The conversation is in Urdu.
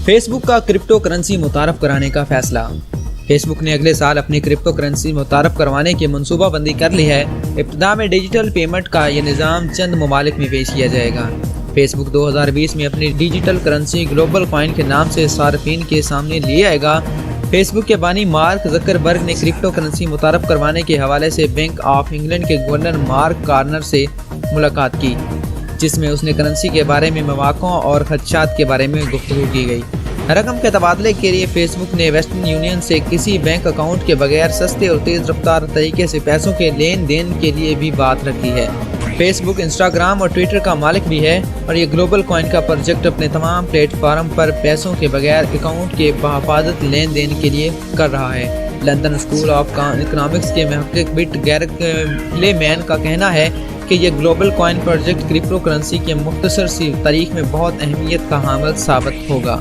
فیس بک کا کرپٹو کرنسی متعارف کرانے کا فیصلہ۔ فیس بک نے اگلے سال اپنی کرپٹو کرنسی متعارف کروانے کی منصوبہ بندی کر لی ہے۔ ابتدا میں ڈیجیٹل پیمنٹ کا یہ نظام چند ممالک میں پیش کیا جائے گا۔ فیس بک 2020 میں اپنی ڈیجیٹل کرنسی گلوبل کوائن کے نام سے صارفین کے سامنے لے آئے گا۔ فیس بک کے بانی مارک زکربرگ نے کرپٹو کرنسی متعارف کروانے کے حوالے سے بینک آف انگلینڈ کے گورنر مارک کارنر سے ملاقات کی، جس میں اس نے کرنسی کے بارے میں مواقع اور خدشات کے بارے میں گفتگو کی گئی۔ رقم کے تبادلے کے لیے فیس بک نے ویسٹرن یونین سے کسی بینک اکاؤنٹ کے بغیر سستے اور تیز رفتار طریقے سے پیسوں کے لین دین کے لیے بھی بات رکھی ہے۔ فیس بک انسٹاگرام اور ٹویٹر کا مالک بھی ہے اور یہ گلوبل کوائن کا پروجیکٹ اپنے تمام پلیٹ فارم پر پیسوں کے بغیر اکاؤنٹ کے بحفاظت لین دین کے لیے کر رہا ہے۔ لندن اسکول آف اکنامکس کے محقق بٹ گیرک لے مین کا کہنا ہے کہ یہ global coin project crypto currency کے مختصر سی تاریخ میں بہت اہمیت کا حامل ثابت ہوگا۔